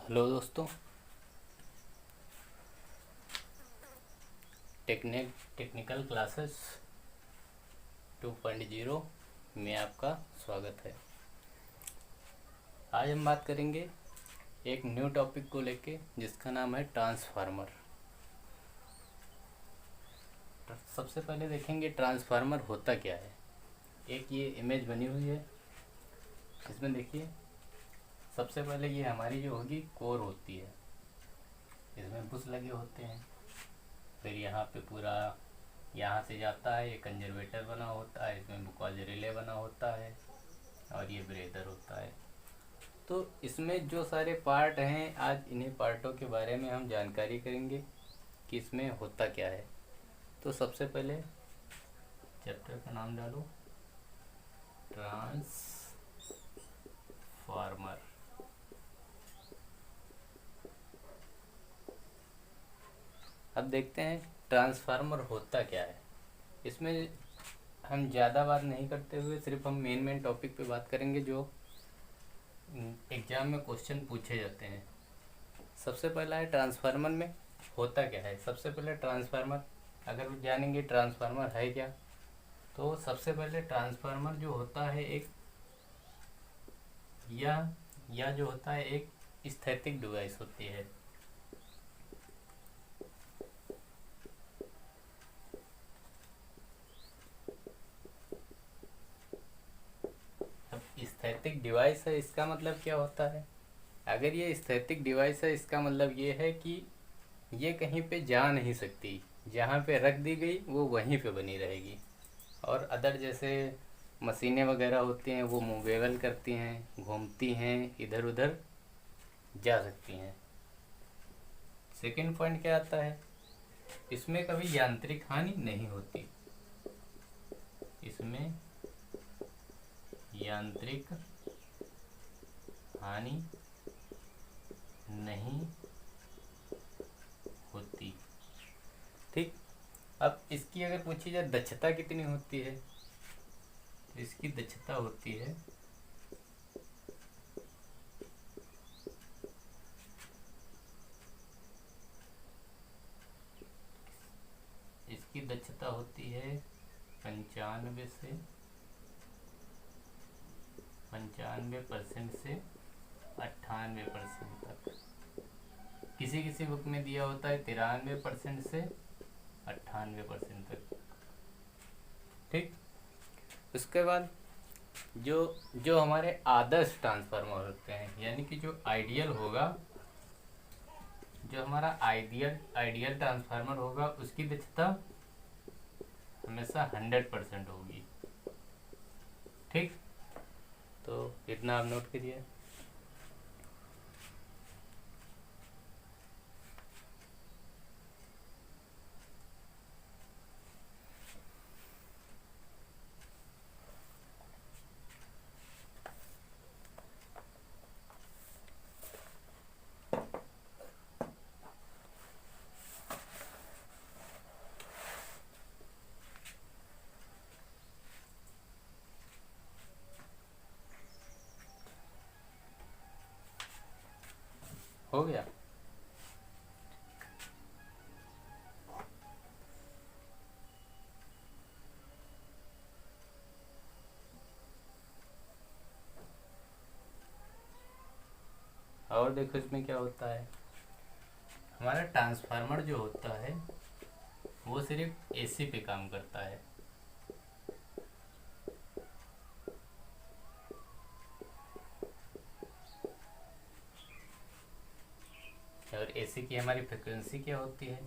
Hello दोस्तों। Technical classes 2.0 में आपका स्वागत है। आज हम बात करेंगे एक न्यू टॉपिक को लेके जिसका नाम है ट्रांसफार्मर। सबसे पहले देखेंगे ट्रांसफार्मर होता क्या है। एक ये इमेज बनी हुई है, इसमें देखिए सबसे पहले ये हमारी जो होगी कोर होती है, इसमें बुश लगे होते हैं। फिर यहाँ पे पूरा यहाँ से जाता है, ये कंजर्वेटर बना होता है, इसमें बुकॉज रिले बना होता है और ये ब्रेदर होता है। तो इसमें जो सारे पार्ट हैं, आज इन्हीं पार्टों के बारे में हम जानकारी करेंगे कि इसमें होता क्या है। तो सबसे पहले चैप्टर का नाम डालो ट्रांसफार्मर। अब देखते हैं ट्रांसफार्मर होता क्या है। इसमें हम ज़्यादा बात नहीं करते हुए सिर्फ हम मेन टॉपिक पे बात करेंगे जो एग्ज़ाम में क्वेश्चन पूछे जाते हैं। सबसे पहला है ट्रांसफार्मर में होता क्या है। सबसे पहले ट्रांसफार्मर अगर जानेंगे ट्रांसफार्मर है क्या, तो सबसे पहले ट्रांसफार्मर जो होता है एक या जो होता है एक स्थैतिक डिवाइस होती है। अब स्थैतिक डिवाइस है, इसका मतलब क्या होता है। अगर ये स्थैतिक डिवाइस है, इसका मतलब ये है कि ये कहीं पे जा नहीं सकती, जहाँ पे रख दी गई वो वहीं पे बनी रहेगी। और अदर जैसे मशीनें वगैरह होती हैं वो मूवेबल करती हैं, घूमती हैं, इधर उधर जा सकती हैं। सेकंड पॉइंट क्या आता है, इसमें कभी यांत्रिक हानि नहीं होती। इसमें यांत्रिक हानि नहीं होती। ठीक। अब इसकी अगर पूछी जाए दक्षता कितनी होती है, तो इसकी दक्षता होती है इसकी दक्षता होती है 95% से 98% तक। किसी किसी बुक में दिया होता है 93% से 98% तक। ठीक। उसके बाद जो जो हमारे आदर्श ट्रांसफार्मर होते हैं, यानी कि जो आइडियल होगा, जो हमारा आइडियल ट्रांसफार्मर होगा, उसकी दक्षता हमेशा 100% होगी। ठीक। तो इतना आप नोट करिए। हो गया। और देखो इसमें क्या होता है, हमारा ट्रांसफार्मर जो होता है वो सिर्फ एसी पे काम करता है। और एसी की हमारी फ्रिक्वेंसी क्या होती है,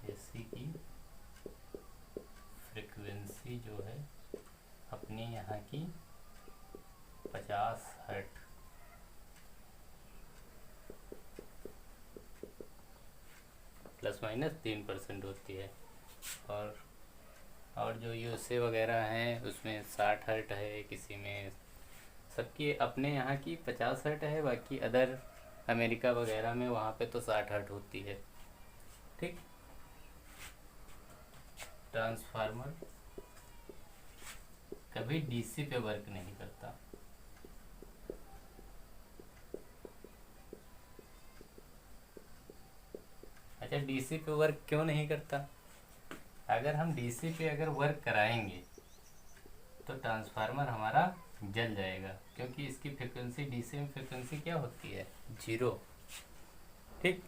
एसी की फ्रिक्वेंसी जो है अपने यहाँ की 50 हर्ट ±3% होती है। और जो यूएसए वगैरह हैं उसमें 60 हर्ट है, किसी में सबकी अपने यहाँ की 50 हर्ट है, बाकी अदर अमेरिका वगैरह में वहाँ पे तो 60 हर्ट होती है। ठीक। ट्रांसफार्मर कभी डीसी पे वर्क नहीं करता। ये डीसी पे वर्क क्यों नहीं करता? अगर हम डीसी पे अगर वर्क कराएंगे तो ट्रांसफार्मर हमारा जल जाएगा, क्योंकि इसकी फ्रिक्वेंसी डीसी में फ्रिक्वेंसी क्या होती है? 0। ठीक,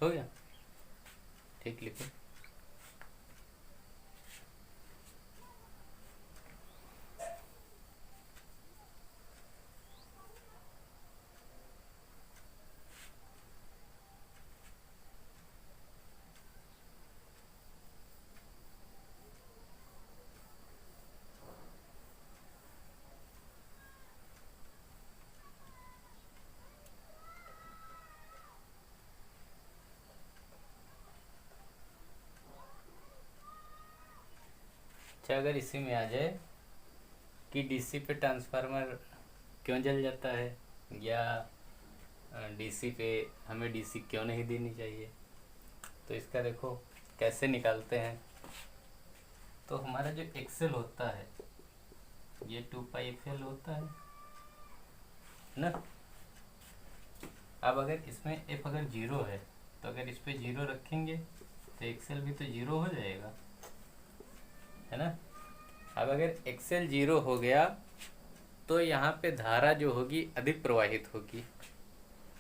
हो गया? ठीक, लिखो। अच्छा, अगर इसी में आ जाए कि डीसी पे ट्रांसफार्मर क्यों जल जाता है, या डीसी पे हमें डीसी क्यों नहीं देनी चाहिए, तो इसका देखो कैसे निकालते हैं। तो हमारा जो एक्सेल होता है ये 2πfl होता है ना। अब अगर इसमें एफ अगर 0 है तो अगर इस पे 0 रखेंगे तो एक्सेल भी तो 0 हो जाएगा, है ना। अब अगर एक्सेल 0 हो गया तो यहाँ पे धारा जो होगी अधिक प्रवाहित होगी।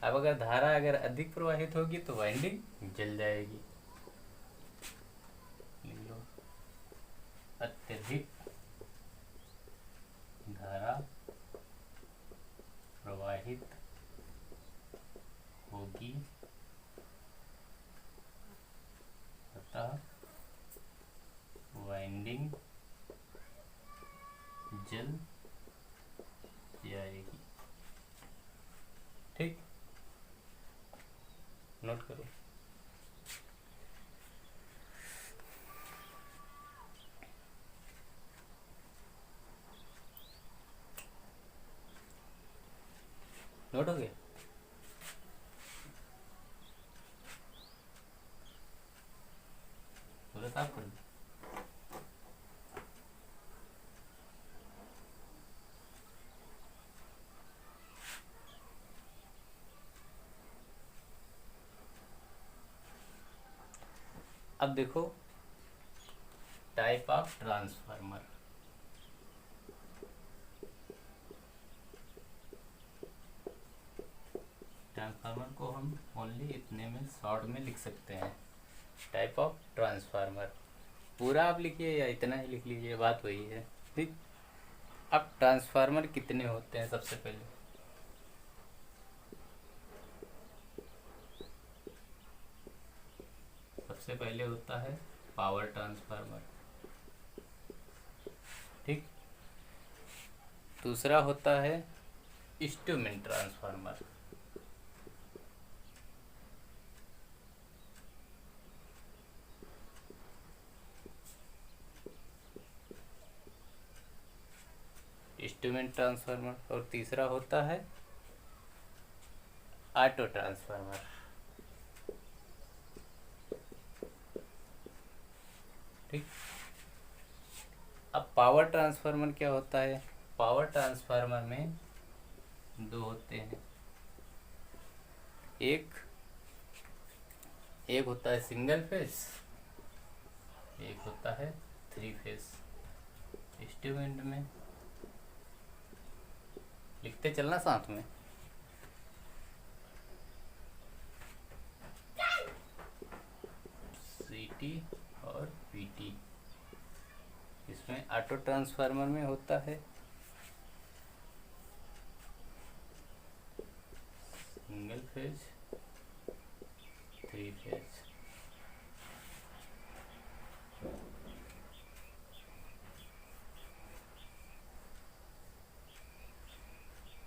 अब अगर धारा अगर अधिक प्रवाहित होगी तो वाइंडिंग जल जाएगी। अत्यधिक धारा प्रवाहित होगी अतः वाइंडिंग जल जाएगी। ठीक, नोट करो। नोट हो गया? पूरा साफ कर दो। अब देखो टाइप ऑफ ट्रांसफार्मर। ट्रांसफार्मर को हम ओनली इतने में शॉर्ट में लिख सकते हैं, टाइप ऑफ ट्रांसफार्मर। पूरा आप लिखिए या इतना ही लिख लीजिए, बात वही है। ठीक, अब ट्रांसफार्मर कितने होते हैं? सबसे पहले होता है पावर ट्रांसफार्मर। ठीक, दूसरा होता है इंस्ट्रूमेंट ट्रांसफार्मर। Instrument transformer. और तीसरा होता है ऑटो ट्रांसफार्मर। ठीक, अब पावर ट्रांसफार्मर क्या होता है? पावर ट्रांसफार्मर में दो होते हैं, एक होता है सिंगल फेज, एक होता है 3 फेज। इंस्ट्रूमेंट में लिखते चलना साथ में। सीटी और पीटी। इसमें ऑटो ट्रांसफार्मर में होता है सिंगल फेज, 3 फेज।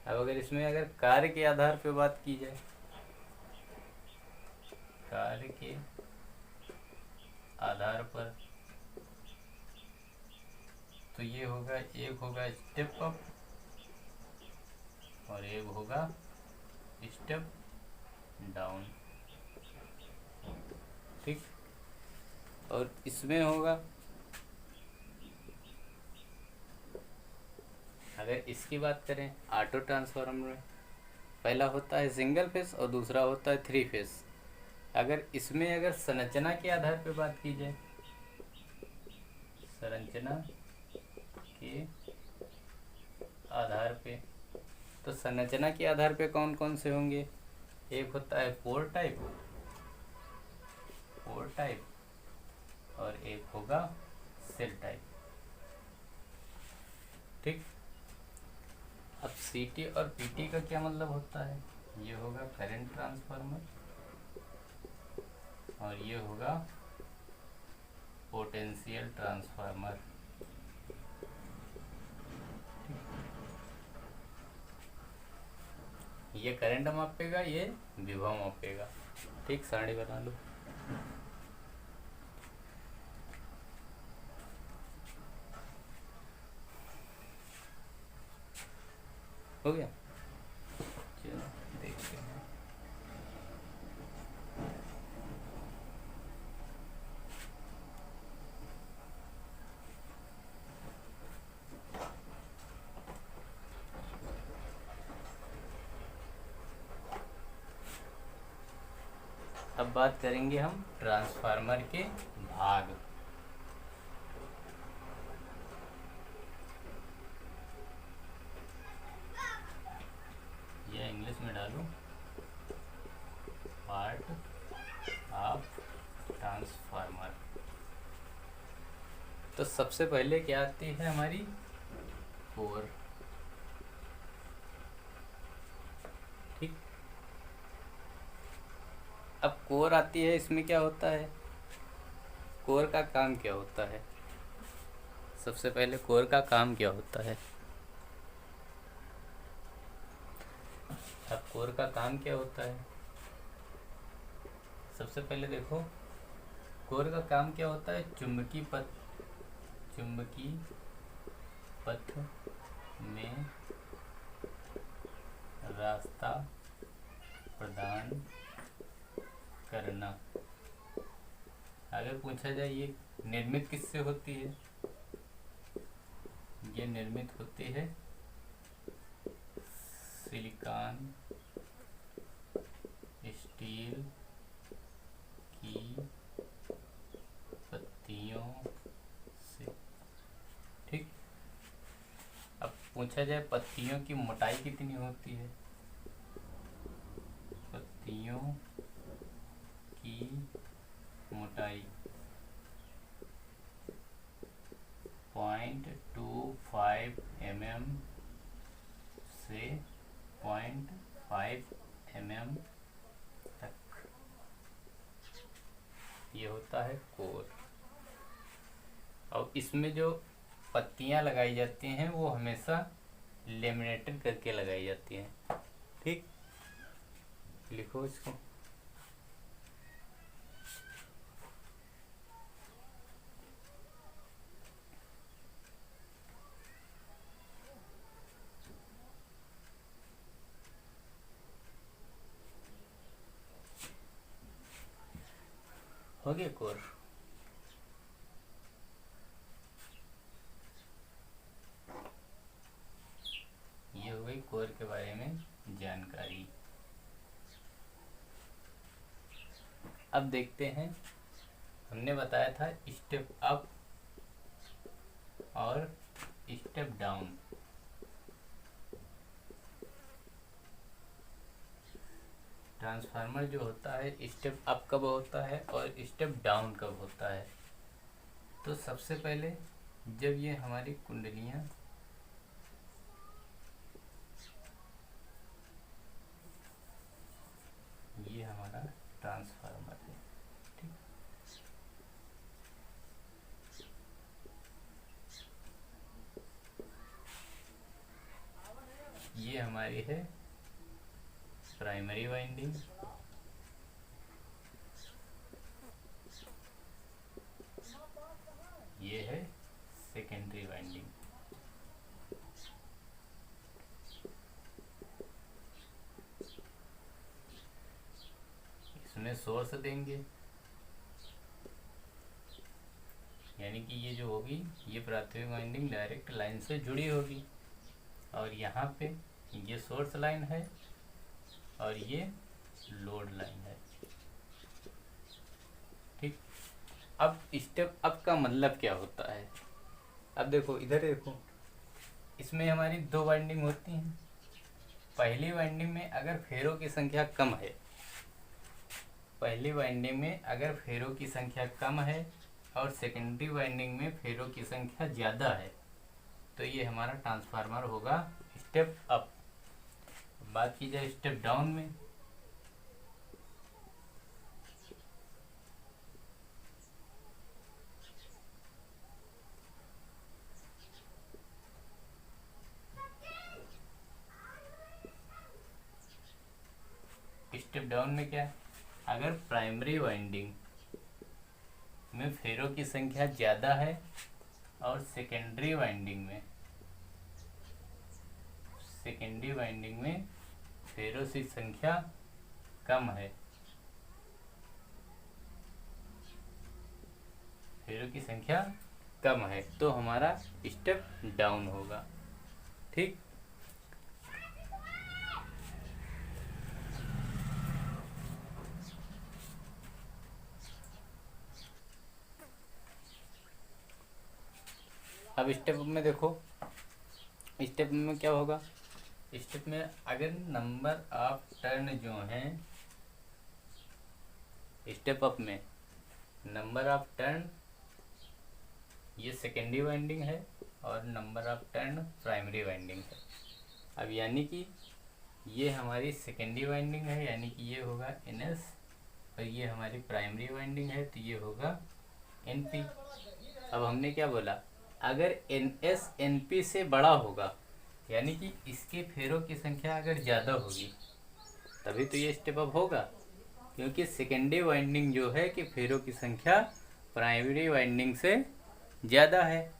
अब अगर इसमें अगर कार्य के आधार पर बात की जाए, कार्य के आधार पर, तो ये होगा, एक होगा स्टेप अप और एक होगा स्टेप डाउन। ठीक, और इसमें होगा, अगर इसकी बात करें ऑटो ट्रांसफार्मर में, पहला होता है सिंगल फेस और दूसरा होता है थ्री फेस। अगर संरचना के आधार पे बात की जाए, संरचना के आधार पे, तो संरचना के आधार पे कौन कौन से होंगे? एक होता है पोर टाइप, और एक होगा सेल टाइप। ठीक। अब सीटी और पीटी का क्या मतलब होता है? ये होगा करंट ट्रांसफार्मर और ये होगा पोटेंशियल ट्रांसफार्मर। ये करंट मापेगा, ये विभव मापेगा। ठीक, सारणी बना लो। हो गया, चलो देखते हैं। अब बात करेंगे हम ट्रांसफार्मर के भाग। ये इंग्लिश में डालूं, पार्ट ऑफ ट्रांसफार्मर। तो सबसे पहले क्या आती है हमारी? कोर। ठीक। अब कोर आती है, इसमें क्या होता है? कोर का काम क्या होता है? सबसे पहले कोर का काम क्या होता है? अब कोर का काम क्या होता है? सबसे पहले देखो, कोर का काम क्या होता है? चुंबकीय पथ में रास्ता प्रदान करना। अगर पूछा जाए ये निर्मित किससे होती है? ये निर्मित होती है सिलिकॉन स्टील की पत्तियों से। ठीक। अब पूछा जाए पत्तियों की मोटाई कितनी होती है? पत्तियों की मोटाई 0.25 mm से 0.5 mm तक ये होता है कोर। और इसमें जो पत्तियां लगाई जाती हैं वो हमेशा लेमिनेटेड करके लगाई जाती हैं। ठीक, लिखो इसको। हो गया कोर। ये हो गई कोर के बारे में जानकारी। अब देखते हैं, हमने बताया था स्टेप अप और स्टेप डाउन। ट्रांसफार्मर जो होता है स्टेप अप कब होता है और स्टेप डाउन कब होता है? तो सबसे पहले जब ये हमारी कुंडलियां ये हमारा ट्रांसफार्मर है। ठीक। ये हमारी है प्राइमरी वाइंडिंग, ये है सेकेंडरी वाइंडिंग। इसमें सोर्स देंगे, यानी कि ये जो होगी ये प्राथमिक वाइंडिंग डायरेक्ट लाइन से जुड़ी होगी, और यहाँ पे ये सोर्स लाइन है और ये लोड लाइन है। ठीक, अब स्टेप अप का मतलब क्या होता है? अब देखो, इधर देखो, इसमें हमारी दो वाइंडिंग होती हैं। पहली वाइंडिंग में अगर फेरों की संख्या कम है, पहली वाइंडिंग में अगर फेरों की संख्या कम है और सेकेंडरी वाइंडिंग में फेरों की संख्या ज़्यादा है, तो ये हमारा ट्रांसफार्मर होगा स्टेप अप। बात की जाए स्टेप डाउन में, स्टेप डाउन में क्या है? अगर प्राइमरी वाइंडिंग में फेरों की संख्या ज़्यादा है और सेकेंडरी वाइंडिंग में फेरों की संख्या कम है, फेरों की संख्या कम है, तो हमारा स्टेप डाउन होगा। ठीक, अब स्टेप में देखो, स्टेप में क्या होगा? स्टेप में अगर नंबर ऑफ टर्न जो हैं, स्टेप अप में नंबर ऑफ टर्न ये सेकेंडरी वाइंडिंग है और number of turn primary winding है। अब यानी कि ये हमारी सेकेंडरी वाइंडिंग है, यानी कि ये होगा NS, और ये हमारी प्राइमरी वाइंडिंग है तो ये होगा NP। अब हमने क्या बोला? अगर NS NP से बड़ा होगा, यानी कि इसके फेरों की संख्या अगर ज़्यादा होगी, तभी तो ये स्टेप अप होगा, क्योंकि सेकेंडरी वाइंडिंग जो है कि फेरों की संख्या प्राइमरी वाइंडिंग से ज़्यादा है।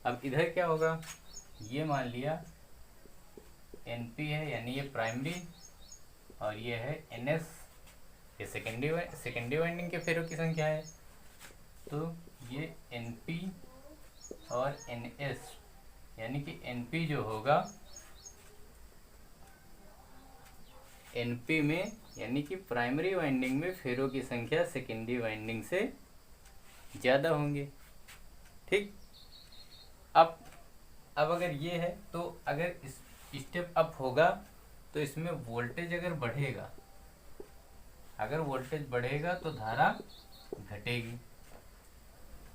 अब इधर क्या होगा? ये मान लिया NP है, यानी ये प्राइमरी, और ये है NS, ये सेकेंडरी वाइंडिंग के फेरों की संख्या है। तो ये NP और NS, यानी कि NP जो होगा, NP में यानी कि प्राइमरी वाइंडिंग में फेरों की संख्या सेकेंडरी वाइंडिंग से ज़्यादा होंगे। ठीक, अब अगर ये है तो अगर इस स्टेप अप होगा तो इसमें वोल्टेज अगर बढ़ेगा, अगर वोल्टेज बढ़ेगा तो धारा घटेगी।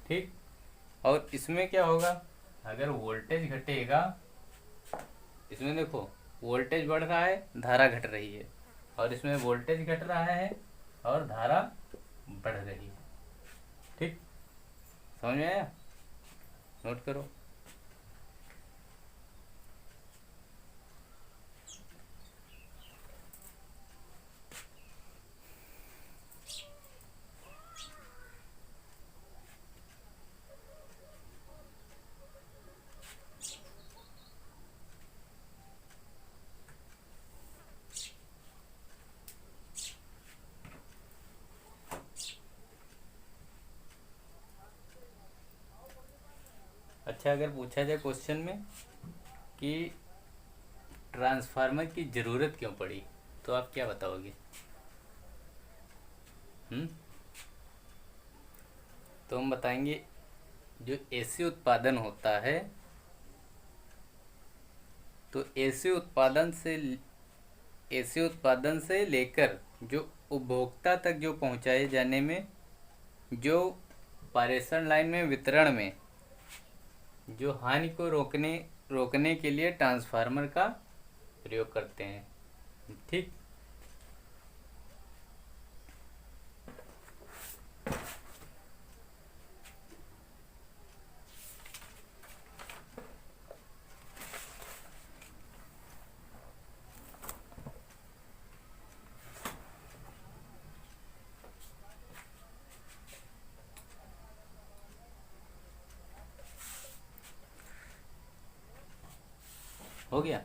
ठीक, और इसमें क्या होगा? अगर वोल्टेज घटेगा, इसमें देखो वोल्टेज बढ़ रहा है, धारा घट रही है, और इसमें वोल्टेज घट रहा है और धारा बढ़ रही है। ठीक, समझ में आया? नोट करो। अच्छा, अगर पूछा जाए क्वेश्चन में कि ट्रांसफार्मर की ज़रूरत क्यों पड़ी, तो आप क्या बताओगे? तो हम बताएंगे, जो AC उत्पादन होता है, तो AC उत्पादन से लेकर जो उपभोक्ता तक जो पहुंचाए जाने में, जो पारेषण लाइन में वितरण में जो हानि को रोकने के लिए ट्रांसफार्मर का प्रयोग करते हैं। ठीक, हो गया।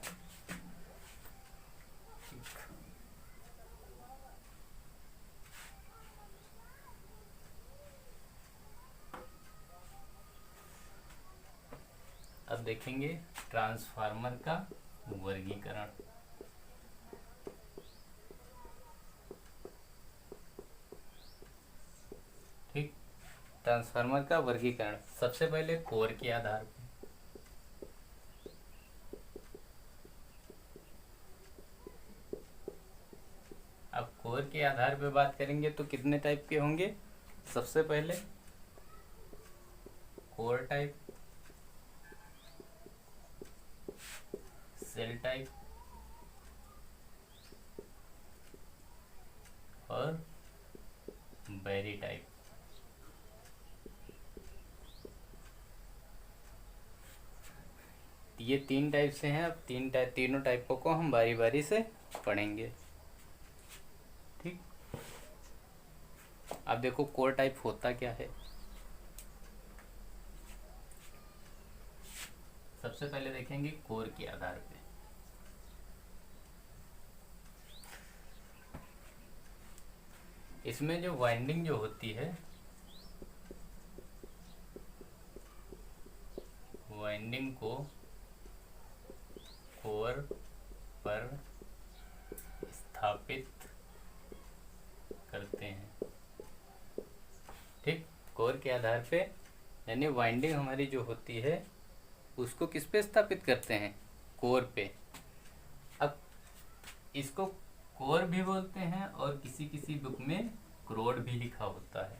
अब देखेंगे ट्रांसफार्मर का वर्गीकरण। ट्रांसफार्मर का वर्गीकरण सबसे पहले कोर के आधार पर। अब कोर के आधार पे बात करेंगे तो कितने टाइप के होंगे। सबसे पहले कोर टाइप, सेल टाइप और बैरी टाइप। ये 3 टाइप से हैं। अब तीनों टाइपों को हम बारी बारी से पढ़ेंगे। ठीक, अब देखो कोर टाइप होता क्या है। सबसे पहले देखेंगे कोर के आधार पे। इसमें जो वाइंडिंग जो होती है, वाइंडिंग को कोर पर स्थापित करते हैं। ठीक, कोर के आधार पे यानी वाइंडिंग हमारी जो होती है उसको किस पे स्थापित करते हैं, कोर पे। अब इसको कोर भी बोलते हैं और किसी किसी बुक में क्रोड भी लिखा होता है।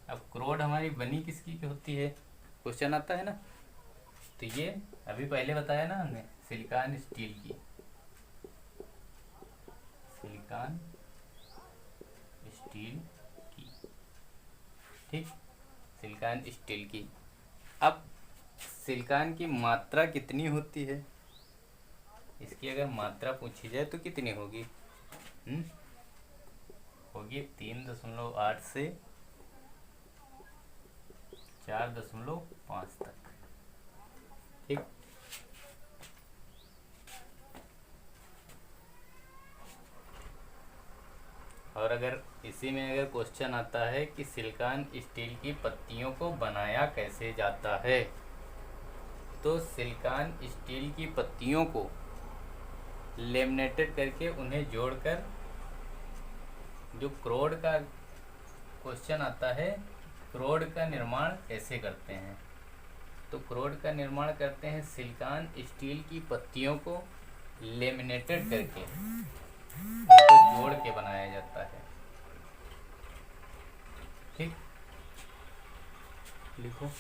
अब क्रोड हमारी बनी किसकी होती है, क्वेश्चन आता है ना। तो ये अभी पहले बताया ना हमने, सिलिकॉन स्टील की, सिलिकॉन स्टील की। ठीक, सिलिकॉन स्टील की। अब सिलिकॉन की मात्रा कितनी होती है, इसकी अगर मात्रा पूछी जाए तो कितनी होगी। होगी 3.8 से 4.5 तक। ठीक, और अगर इसी में अगर क्वेश्चन आता है कि सिलिकॉन स्टील की पत्तियों को बनाया कैसे जाता है, तो सिलिकॉन स्टील की पत्तियों को लेमिनेटेड करके उन्हें जोड़कर, जो क्रोड का क्वेश्चन आता है, क्रोड का निर्माण कैसे करते हैं। तो क्रोड का निर्माण करते हैं सिलिकॉन स्टील की पत्तियों को लेमिनेटेड करके उनको जोड़ के बनाया जाता है। ठीक, लिखो।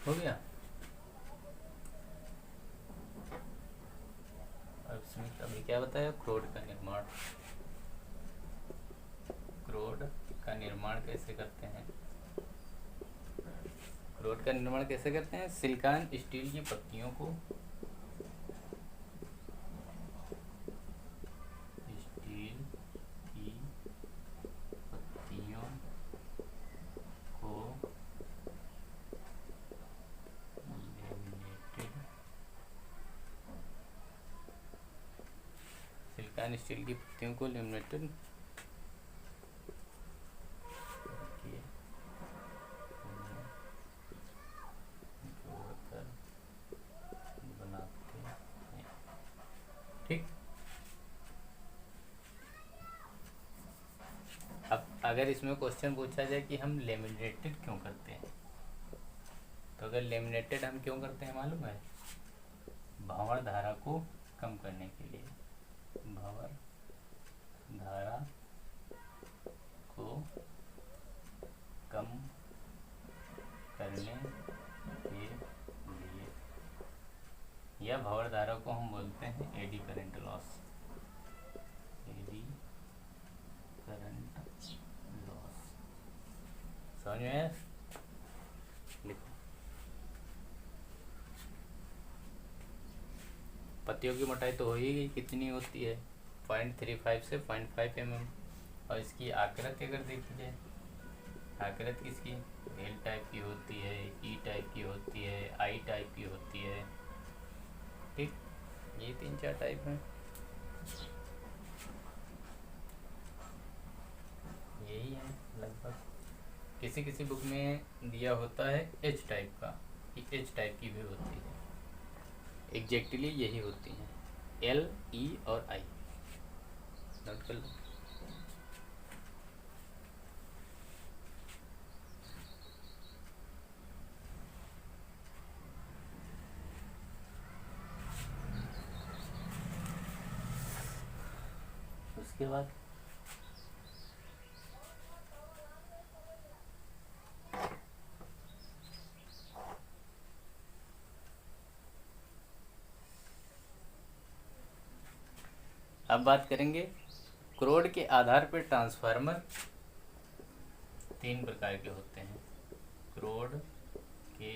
हो गया। अब इसमें अभी क्या बताया, क्रोड का निर्माण। क्रोड का निर्माण कैसे करते हैं, क्रोड का निर्माण कैसे करते हैं, सिलिकॉन स्टील की पत्तियों को, स्टील की पत्तियों को लेमिनेटेड, सिलिकॉन स्टील की पत्तियों को लेमिनेटेड बनाते हैं। ठीक, अब अगर इसमें क्वेश्चन पूछा जाए कि हम लेमिनेटेड क्यों करते हैं, तो अगर लेमिनेटेड हम क्यों करते हैं मालूम है, भंवर धारा को कम करने के लिए, भंवर धारा को कम करने के लिए, या भंवर धारा को हम बोलते हैं eddy current loss, eddy current loss. समझ में आया, लिखो। पत्तियों की मोटाई तो हो ही गई, कितनी होती है 0.35 से 0.5 mm। और इसकी आकृति अगर देखी जाए, आकृति किसकी, एल टाइप की होती है, ई टाइप की होती है, आई टाइप की होती है। ठीक, ये 3-4 टाइप हैं, यही है लगभग। किसी किसी बुक में दिया होता है एच टाइप का, कि एच टाइप की भी होती है, एग्जैक्टली यही होती हैं, एल, ई और आई। नोट कर लो। उसके बाद अब बात करेंगे क्रोड के आधार पर ट्रांसफार्मर 3 प्रकार के होते हैं। क्रोड के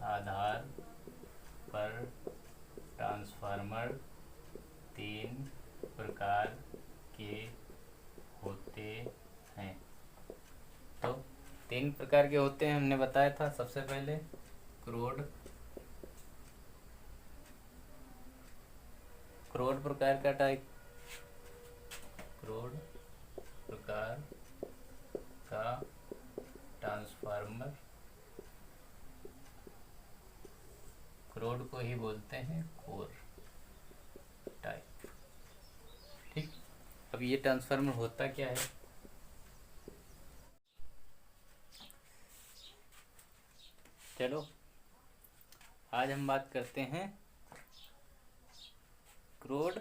आधार पर ट्रांसफार्मर 3 प्रकार के होते हैं। तो 3 प्रकार के होते हैं, हमने बताया था। सबसे पहले क्रोड प्रकार का टाइप, क्रोड प्रकार का ट्रांसफार्मर, क्रोड को ही बोलते हैं कोर टाइप। ठीक, अब ये ट्रांसफार्मर होता क्या है, चलो आज हम बात करते हैं क्रोड,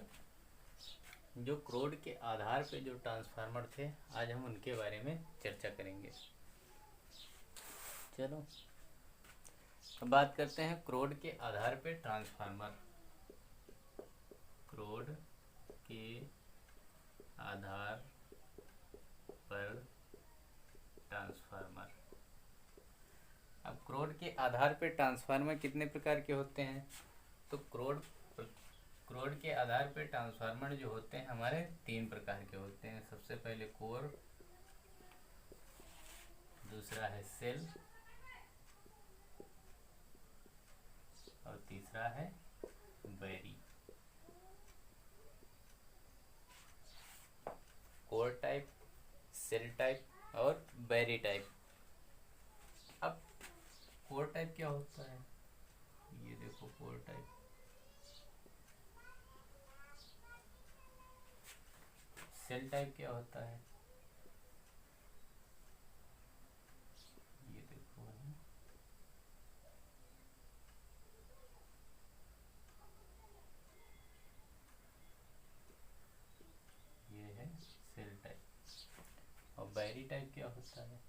जो क्रोड के आधार पे जो ट्रांसफार्मर थे, आज हम उनके बारे में चर्चा करेंगे। चलो अब बात करते हैं क्रोड के आधार पे ट्रांसफार्मर। क्रोड के आधार पर ट्रांसफार्मर। अब क्रोड के आधार पे ट्रांसफार्मर कितने प्रकार के होते हैं, तो क्रोड के आधार पे ट्रांसफार्मर जो होते हैं हमारे 3 प्रकार के होते हैं। सबसे पहले कोर, दूसरा है सेल और तीसरा है बैरी। कोर टाइप, सेल टाइप और बैरी टाइप। अब कोर टाइप क्या होता है, ये देखो कोर टाइप। सेल टाइप क्या होता है, ये देखो है। ये है सेल टाइप। और बैरी टाइप क्या होता है,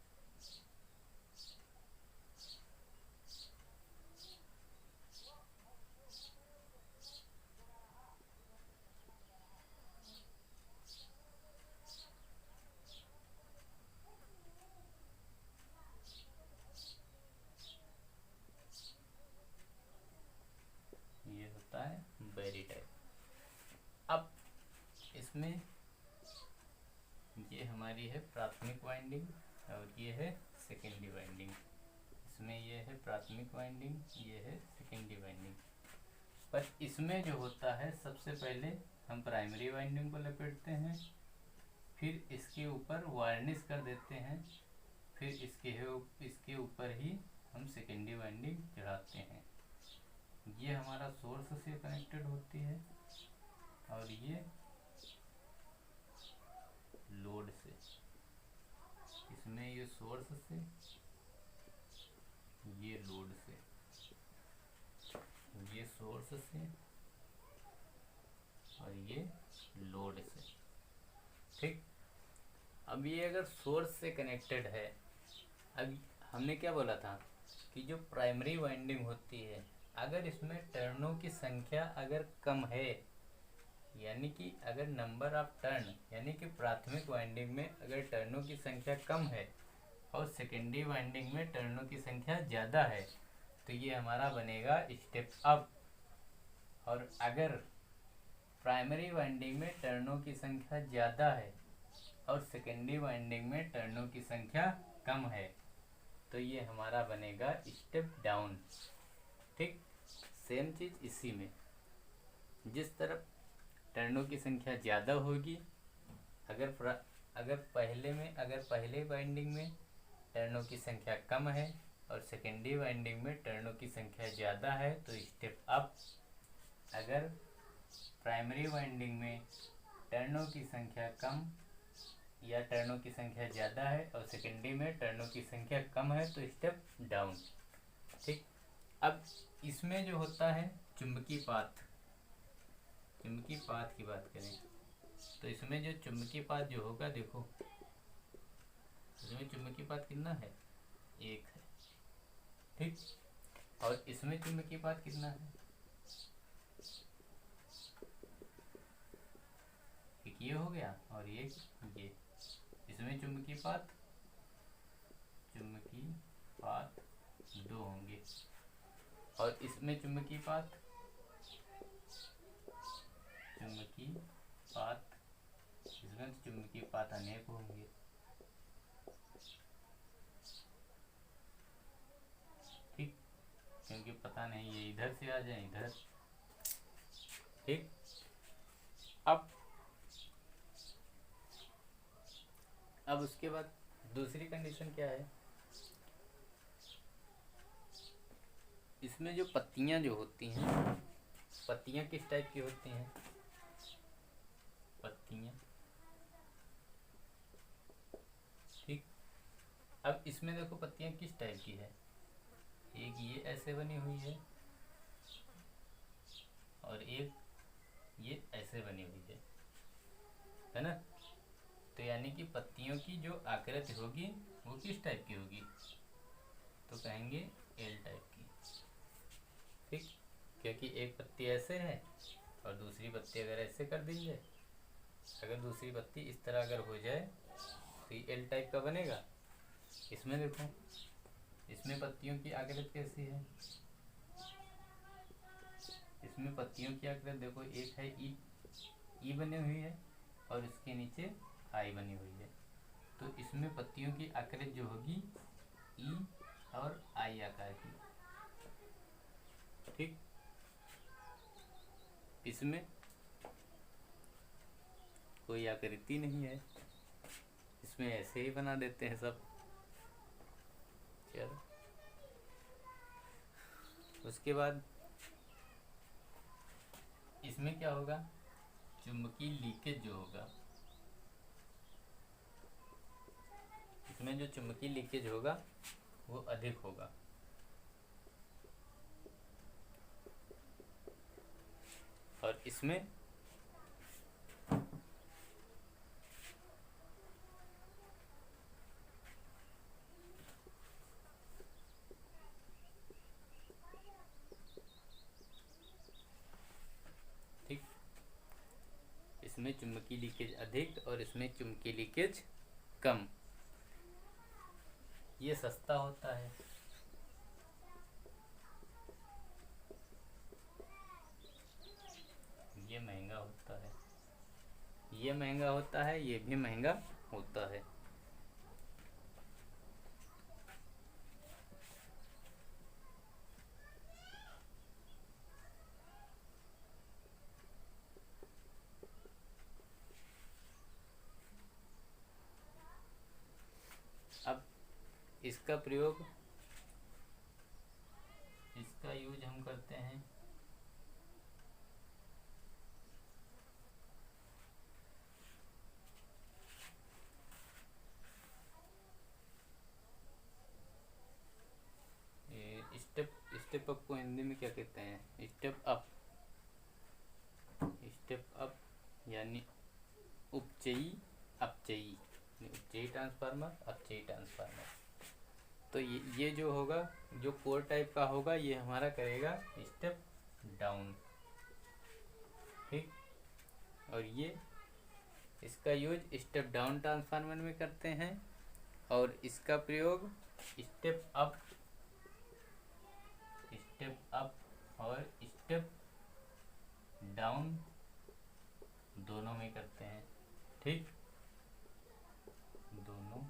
ये होता है बैरी टाइप। अब इसमें ये हमारी है प्राथमिक वाइंडिंग और ये है सेकेंडरी वाइंडिंग। इसमें ये है प्राथमिक वाइंडिंग, ये है सेकेंडरी वाइंडिंग। पर इसमें जो होता है, सबसे पहले हम प्राइमरी वाइंडिंग को लपेटते हैं, फिर इसके ऊपर वार्निश कर देते हैं, फिर इसके ऊपर ही हम सेकेंडरी वाइंडिंग चढ़ाते हैं। ये हमारा सोर्स से कनेक्टेड होती है और ये लोड से। इसमें ये सोर्स से, ये लोड से, ये सोर्स से और ये लोड से। ठीक, अब ये अगर सोर्स से कनेक्टेड है, अब हमने क्या बोला था कि जो प्राइमरी वाइंडिंग होती है, अगर इसमें टर्नों की संख्या अगर कम है, यानी कि अगर नंबर ऑफ टर्न, यानी कि प्राथमिक वाइंडिंग में अगर टर्नों की संख्या कम है और सेकेंडरी वाइंडिंग में टर्नों की संख्या ज़्यादा है, तो ये हमारा बनेगा स्टेप अप और अगर प्राइमरी वाइंडिंग में टर्नों की संख्या ज़्यादा है और सेकेंडरी वाइंडिंग में टर्नों की संख्या कम है तो ये हमारा बनेगा स्टेप डाउन। ठीक, सेम चीज़ इसी में, जिस तरफ टर्नों की संख्या ज़्यादा होगी, अगर पहले वाइंडिंग में टर्नों की संख्या कम है और सेकेंडरी वाइंडिंग में टर्नों की संख्या ज़्यादा है तो स्टेप अप। अगर प्राइमरी वाइंडिंग में टर्नों की संख्या कम या टर्नों की संख्या ज़्यादा है और सेकेंडरी में टर्नों की संख्या कम है तो स्टेप डाउन। ठीक, अब इसमें जो होता है चुंबकीय पाथ की बात करें तो इसमें जो चुंबकीय पाथ जो होगा, देखो इसमें चुंबकीय पाथ कितना है, 1 है। ठीक, और इसमें चुंबकीय पाथ कितना है, एक ये हो गया और ये इसमें चुंबकीय पाथ 2 होंगे और इसमें चुंबकीय पाथ इसमें चुंबकीय पाथ अनेक होंगे। ठीक, क्योंकि पता नहीं ये इधर से आ जाए इधर। ठीक, अब उसके बाद दूसरी कंडीशन क्या है, इसमें जो पत्तियां जो होती हैं, पत्तियां किस टाइप की होती हैं, पत्तियां। ठीक, अब इसमें देखो पत्तियां किस टाइप की है, एक ये ऐसे बनी हुई है और एक ये ऐसे बनी हुई है ना। तो यानी कि पत्तियों की जो आकृति होगी वो किस टाइप की होगी, तो कहेंगे एल टाइप की। ठीक, क्योंकि एक पत्ती ऐसे है और दूसरी पत्ती अगर ऐसे कर देंगे, अगर दूसरी पत्ती इस तरह अगर हो जाए तो ये एल टाइप का बनेगा। इसमें देखो, इसमें पत्तियों की आकृति कैसी है, इसमें पत्तियों की आकृति देखो, एक है ई बनी हुई है और इसके नीचे आई बनी हुई है। तो इसमें पत्तियों की आकृति जो होगी ई और आई आकार की। ठीक, इसमें कोई आकृति नहीं है, इसमें ऐसे ही बना देते हैं सब। चलो, उसके बाद इसमें क्या होगा, चुंबकीय लीकेज जो होगा, इसमें जो चुंबकीय लीकेज होगा वो अधिक होगा। और इसमें ठीक, इसमें चुंबकीय लीकेज अधिक और इसमें चुंबकीय लीकेज कम। ये सस्ता होता है, ये महंगा होता है, ये महंगा होता है, ये भी महंगा होता है। अब इसका प्रयोग, इसका यूज हम करते हैं स्टेप अप को हिंदी में क्या कहते हैं, स्टेप अप यानी उपचयी अपचयी, उपचयी ट्रांसफार्मर अपचयी ट्रांसफार्मर। तो ये जो होगा, जो कोर टाइप का होगा, ये हमारा करेगा स्टेप डाउन। ठीक, और ये इसका यूज स्टेप डाउन ट्रांसफार्मर में करते हैं और इसका प्रयोग स्टेप अप और स्टेप ठीक, दोनों में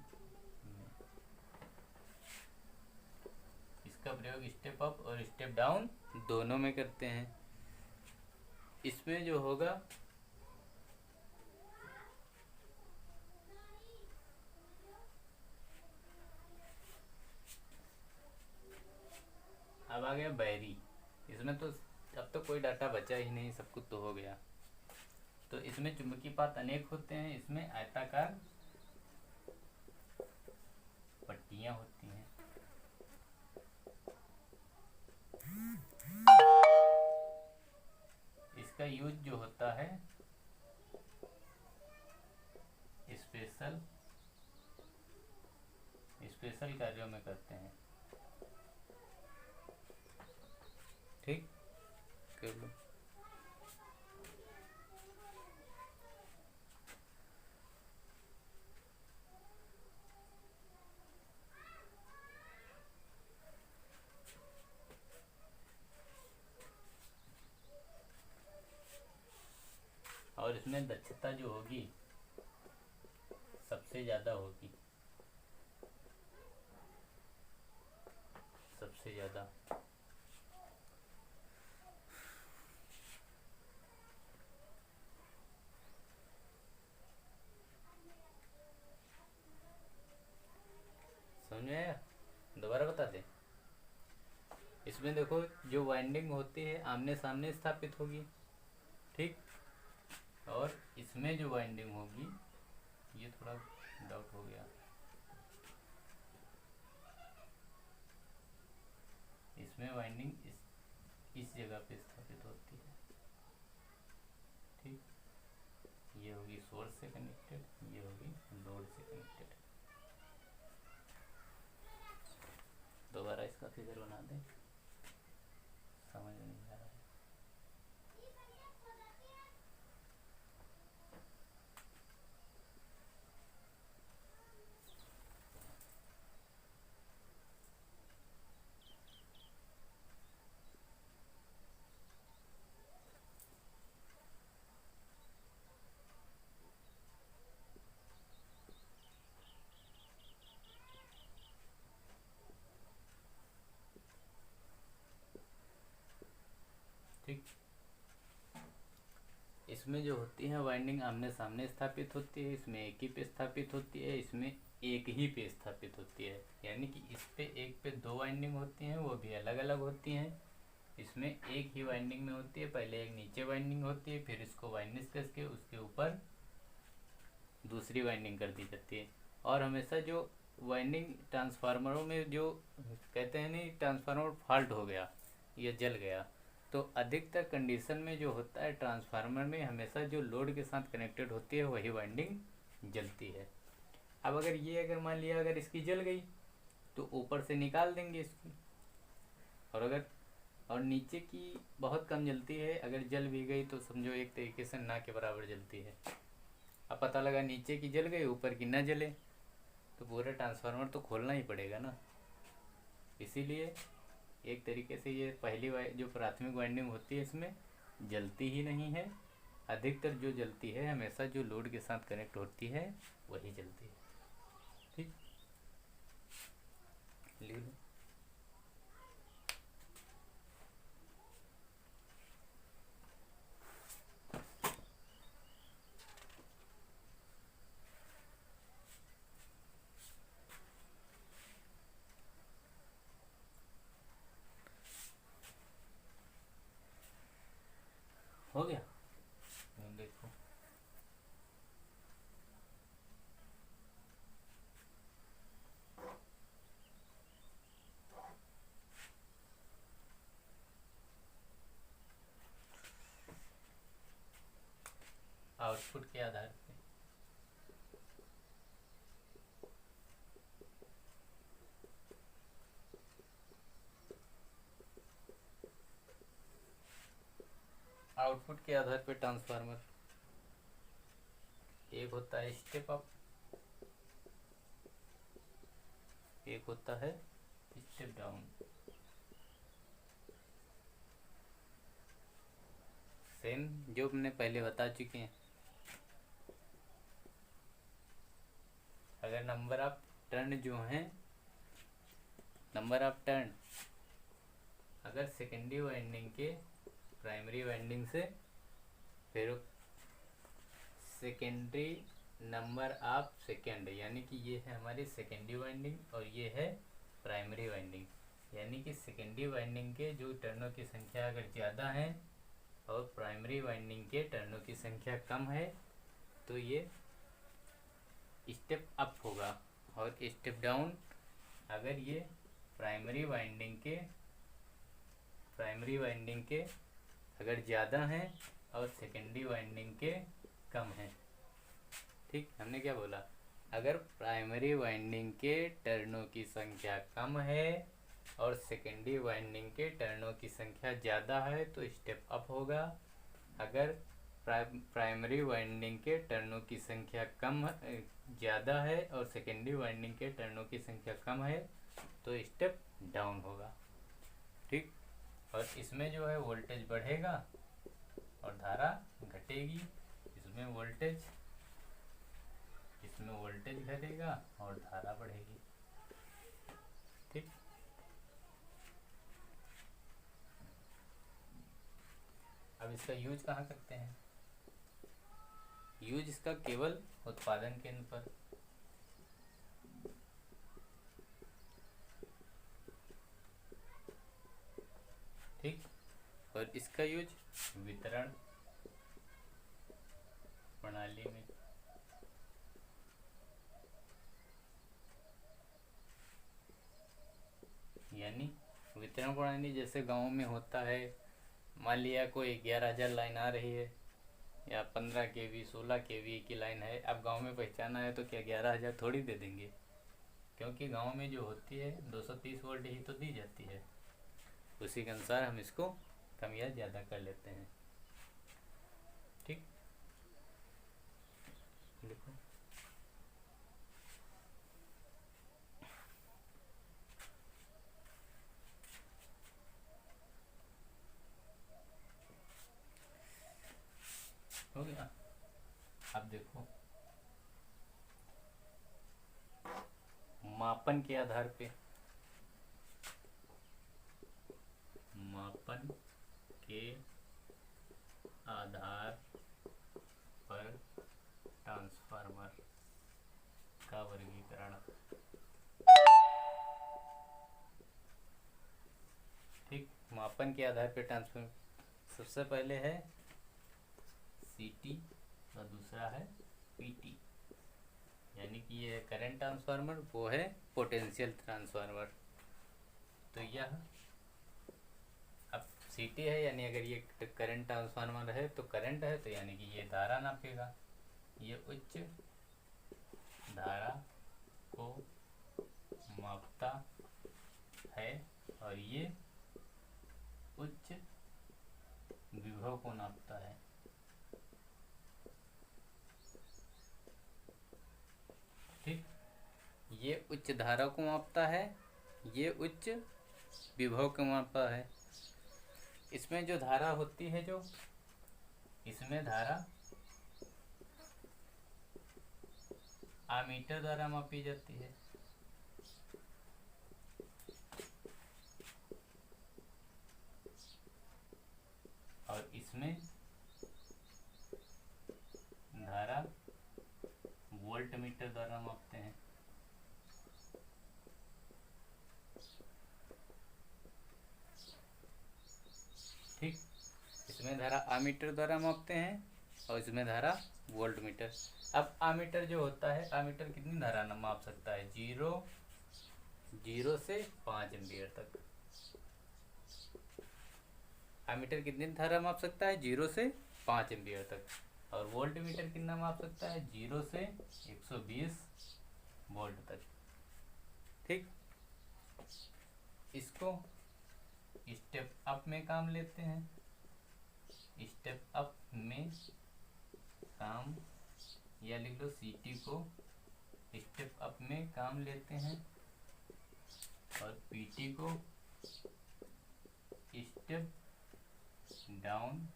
इसका प्रयोग स्टेप अप और स्टेप डाउन दोनों में करते हैं। इसमें जो होगा अब आ गया बैरी। इसमें तो अब तो कोई डाटा बचा ही नहीं, सब कुछ तो हो गया। तो इसमें चुंबकीय पात अनेक होते हैं। इसमें आयताकार पट्टियां होती हैं। इसका यूज जो होता है स्पेशल स्पेशल कार्यों में करते हैं। ठीक, कर लो। और इसमें दक्षता जो होगी सबसे ज़्यादा होगी, सबसे ज़्यादा। समझ में आया? दोबारा बता दें। इसमें देखो जो वाइंडिंग होती है आमने सामने स्थापित होगी, ठीक। और इसमें जो वाइंडिंग होगी, ये थोड़ा डाउट हो गया, इसमें वाइंडिंग इस जगह पे स्थापित होती है, ठीक। ये होगी सोर्स से कनेक्टेड, ये होगी लोड से कनेक्टेड। दोबारा इसका फिगर बना दें, समझ नहीं आ रहा है। ठीक, इसमें जो होती है वाइंडिंग आमने सामने स्थापित होती है, इसमें एक ही पे स्थापित होती है, इसमें एक ही पे स्थापित होती है। यानी कि इस पे एक पे दो वाइंडिंग होती हैं, वो भी अलग अलग होती हैं। इसमें एक ही वाइंडिंग में होती है, पहले एक नीचे वाइंडिंग होती है, फिर इसको वाइंडिंग करके उसके ऊपर दूसरी वाइंडिंग कर दी जाती है। और हमेशा जो वाइंडिंग ट्रांसफार्मरों में जो कहते हैं नहीं, ट्रांसफार्मर फॉल्ट हो गया या जल गया, तो अधिकतर कंडीशन में जो होता है ट्रांसफार्मर में हमेशा जो लोड के साथ कनेक्टेड होती है वही वाइंडिंग जलती है। अब अगर मान लिया अगर इसकी जल गई तो ऊपर से निकाल देंगे इसकी, और नीचे की बहुत कम जलती है, अगर जल भी गई तो समझो एक तरीके से ना के बराबर जलती है। अब पता लगा नीचे की जल गई ऊपर की ना जले, तो पूरा ट्रांसफार्मर तो खोलना ही पड़ेगा ना। इसीलिए एक तरीके से ये पहली जो प्राथमिक वाइंडिंग होती है इसमें जलती ही नहीं है। अधिकतर जो जलती है हमेशा जो लोड के साथ कनेक्ट होती है वही जलती है। ठीक, लिख लो। हो गया, देखो आउटपुट के आधार पे ट्रांसफार्मर एक होता है स्टेप अप, एक होता है स्टेप डाउन। सेम जो हमने पहले बता चुके हैं। अगर नंबर ऑफ टर्न जो हैं, नंबर ऑफ टर्न अगर सेकेंडरी वाइंडिंग के प्राइमरी वाइंडिंग से, फिर सेकेंडरी नंबर ऑफ सेकेंड, यानी कि ये है हमारी सेकेंडरी वाइंडिंग और ये है प्राइमरी वाइंडिंग, यानी कि सेकेंडरी वाइंडिंग के जो टर्नों की संख्या अगर ज़्यादा है और प्राइमरी वाइंडिंग के टर्नों की संख्या कम है तो ये स्टेप अप होगा, और स्टेप डाउन अगर ये प्राइमरी वाइंडिंग के अगर ज़्यादा हैं और सेकेंडरी वाइंडिंग के कम हैं। ठीक, हमने क्या बोला, अगर प्राइमरी वाइंडिंग के टर्नों की संख्या कम है और सेकेंडरी वाइंडिंग के टर्नों की संख्या ज़्यादा है तो स्टेप अप होगा। अगर प्राइमरी वाइंडिंग के टर्नों की संख्या कम ज़्यादा है और सेकेंडरी वाइंडिंग के टर्नों की संख्या कम है तो स्टेप डाउन होगा। ठीक, और इसमें जो है वोल्टेज बढ़ेगा और धारा घटेगी, इसमें वोल्टेज घटेगा और धारा बढ़ेगी। ठीक, अब इसका यूज कहाँ करते हैं, यूज इसका केवल उत्पादन केंद्र पर। ठीक, और इसका यूज वितरण प्रणाली में, यानी वितरण प्रणाली जैसे गाँव में होता है, मान लिया कोई 11,000 लाइन आ रही है या 15 kV 16 kV की लाइन है, अब गांव में पहचाना है तो क्या 11,000 थोड़ी दे देंगे, क्योंकि गांव में जो होती है 230 वोल्ट ही तो दी जाती है, उसी के अनुसार हम इसको कम या ज़्यादा कर लेते हैं। ठीक, लिखो हो गया। अब देखो, मापन के आधार पे, मापन के आधार पर ट्रांसफार्मर का वर्गीकरण। ठीक, मापन के आधार पर ट्रांसफार्मर सबसे पहले है सीटी और दूसरा है पीटी, यानी कि ये करंट ट्रांसफार्मर, वो है पोटेंशियल ट्रांसफार्मर। तो यह अब सीटी है, यानी अगर ये करंट ट्रांसफार्मर है तो करंट है, तो यानी कि ये धारा नापेगा, ये उच्च धारा को मापता है और ये उच्च विभव को नापता है। ठीक, ये उच्च धारा को मापता है, ये उच्च विभव को मापता है। इसमें जो धारा होती है, जो इसमें धारा आमीटर द्वारा मापी जाती है, और इसमें धारा वोल्ट मीटर द्वारा मापते हैं। ठीक, इसमें धारा आमीटर द्वारा मापते हैं और इसमें धारा वोल्ट मीटर। अब आमीटर जो होता है, आमीटर कितनी धारा माप सकता है, 0 से 5 एम्पियर तक। आमीटर कितनी धारा माप सकता है, 0 से 5 एम्पियर तक। और वोल्ट मीटर कितना माप सकता है, 0 से 120 वोल्ट तक। ठीक, इसको स्टेप अप में काम लेते हैं, स्टेप अप में काम, या लिख लो सीटी को स्टेप अप में काम लेते हैं और पीटी को स्टेप डाउन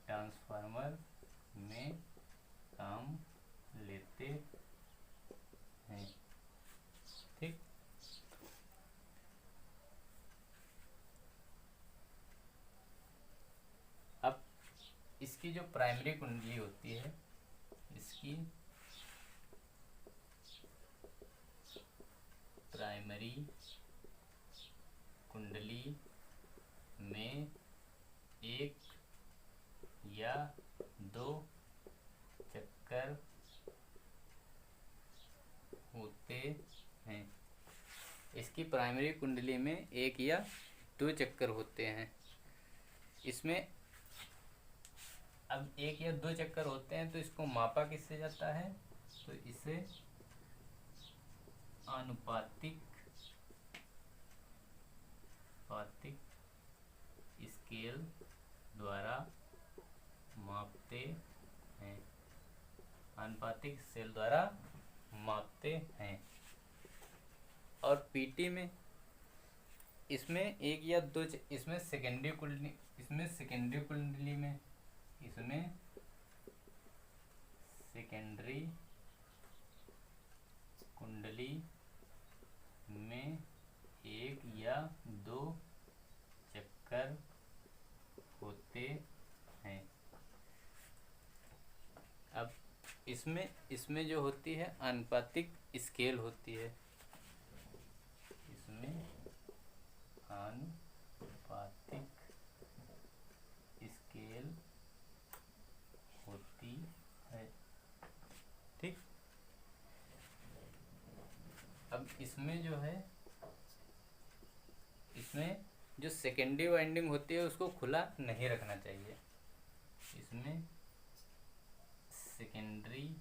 ट्रांसफार्मर में काम लेते इसकी जो प्राइमरी कुंडली होती है, इसकी प्राइमरी कुंडली में एक या दो चक्कर होते हैं। इसकी प्राइमरी कुंडली में एक या दो चक्कर होते हैं। इसमें अब एक या दो चक्कर होते हैं तो इसको मापा किससे जाता है, तो इसे आनुपातिक स्केल द्वारा मापते हैं। आनुपातिक स्केल द्वारा मापते हैं। और पीटी में इसमें एक या दो इसमें सेकेंडरी कुंडली में सेकेंडरी कुंडली में एक या दो चक्कर होते हैं। अब इसमें जो होती है आनुपातिक स्केल होती है, इसमें आनुपातिक स्केल होती है। ठीक। अब इसमें जो है, इसमें जो सेकेंडरी वाइंडिंग होती है उसको खुला नहीं रखना चाहिए। इसमें सेकेंडरी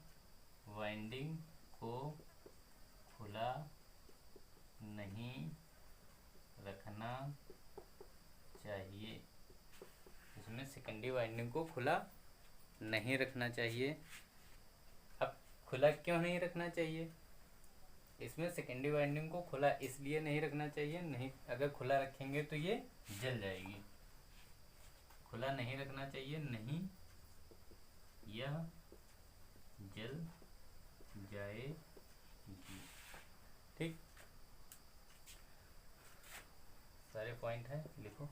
वाइंडिंग को खुला नहीं रखना चाहिए। इसमें सेकेंडरी वाइंडिंग को खुला नहीं रखना चाहिए। अब खुला क्यों नहीं रखना चाहिए? इसमें सेकेंडरी वाइंडिंग को खुला इसलिए नहीं रखना चाहिए, नहीं अगर खुला रखेंगे तो ये जल जाएगी। खुला नहीं रखना चाहिए, नहीं यह जल जाएगी। ठीक। सारे पॉइंट हैं, लिखो।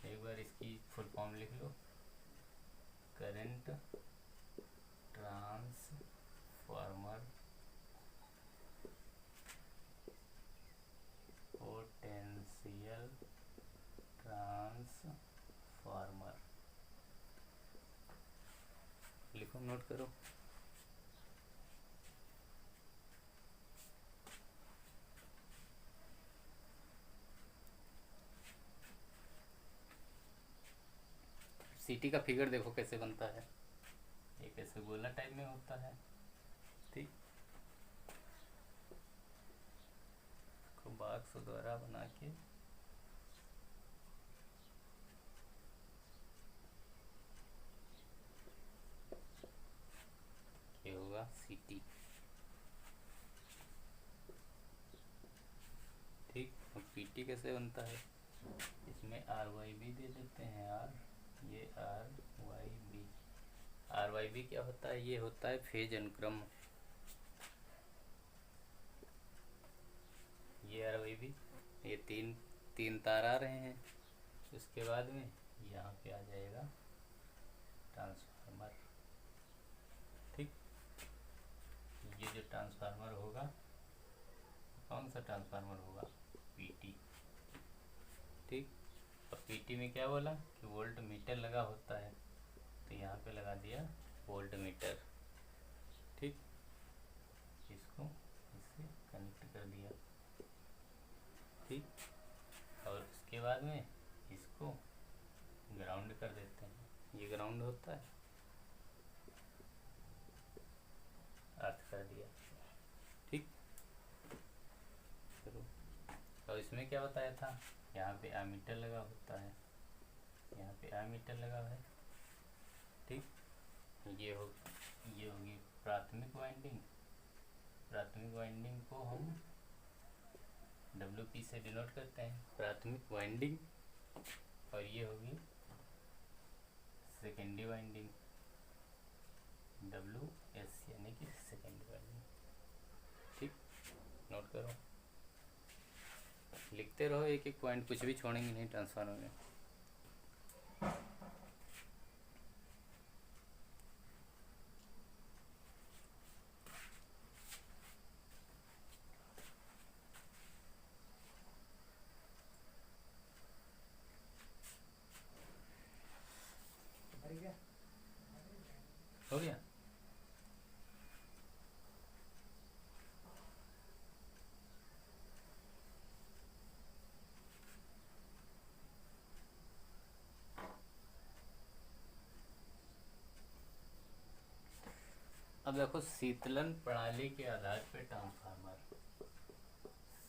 एक बार इसकी फुल फॉर्म लिख लो। Current transformer potential transformer. लिखो, नोट करो। सीटी का फिगर देखो कैसे बनता है। ये कैसे गोला टाइप में होता है। ठीक। इसको बॉक्स द्वारा बना के ये होगा सीटी। ठीक। अब पीटी कैसे बनता है, इसमें आर वाई बी दे देते हैं। ये R Y B. R Y B क्या होता है? ये होता है फेज अनुक्रम। ये आर वाई बी, ये तीन तार आ रहे हैं। उसके बाद में यहाँ पे आ जाएगा ट्रांसफार्मर। ठीक। ये जो ट्रांसफार्मर होगा, कौन सा ट्रांसफार्मर होगा? पीटी। ठीक। अब पीटी में क्या बोला कि वोल्ट मीटर लगा होता है, तो यहाँ पे लगा दिया वोल्ट मीटर। ठीक। इसको इससे कनेक्ट कर दिया। ठीक। और उसके बाद में इसको ग्राउंड कर देते हैं। ये ग्राउंड होता है, अर्थ कर दिया। ठीक। चलो, और इसमें क्या बताया था? यहाँ पे एमीटर लगा होता है, यहाँ पे एमीटर लगा है। ठीक। ये होगी प्राथमिक वाइंडिंग। प्राथमिक वाइंडिंग को हम WP से डिनोट करते हैं, प्राथमिक वाइंडिंग। और ये होगी secondary secondary winding, W S यानी कि सेकेंडरी वाइंडिंग। ठीक, नोट करो, लिखते रहो एक एक पॉइंट, कुछ भी छोड़ेंगे नहीं ट्रांसफार्मर में। हो गया। अब देखो शीतलन प्रणाली के आधार पर ट्रांसफार्मर,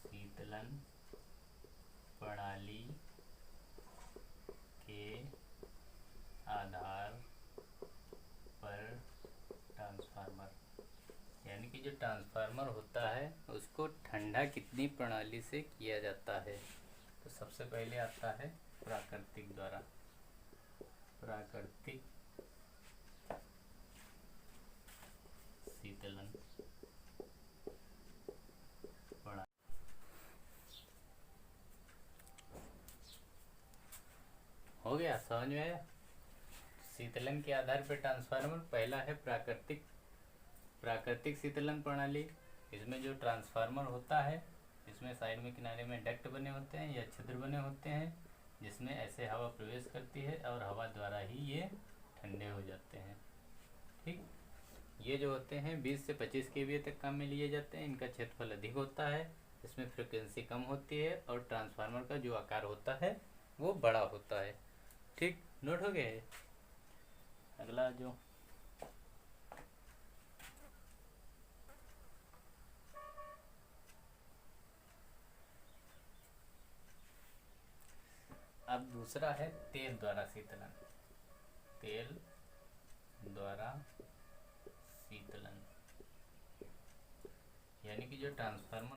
शीतलन प्रणाली के आधार पर ट्रांसफार्मर, यानी कि जो ट्रांसफार्मर होता है उसको ठंडा कितनी प्रणाली से किया जाता है। तो सबसे पहले आता है प्राकृतिक द्वारा, प्राकृतिक शीतलन प्रणाली। हो गया, समझ में आया। शीतलन के आधार पर ट्रांसफार्मर, पहला है प्राकृतिक, प्राकृतिक शीतलन प्रणाली। इसमें जो ट्रांसफार्मर होता है, इसमें साइड में किनारे में डक्ट बने होते हैं या छिद्र बने होते हैं, जिसमें ऐसे हवा प्रवेश करती है और हवा द्वारा ही ये ठंडे हो जाते हैं। ठीक, ये जो होते हैं 20 से 25 kVA तक काम में लिए जाते हैं। इनका क्षेत्रफल अधिक होता है, इसमें फ्रिक्वेंसी कम होती है और ट्रांसफार्मर का जो आकार होता है वो बड़ा होता है। ठीक, नोट हो गया है। अगला जो अब दूसरा है तेल द्वारा शीतलन, तेल द्वारा शीतलन, यानी कि जो ट्रांसफार्मर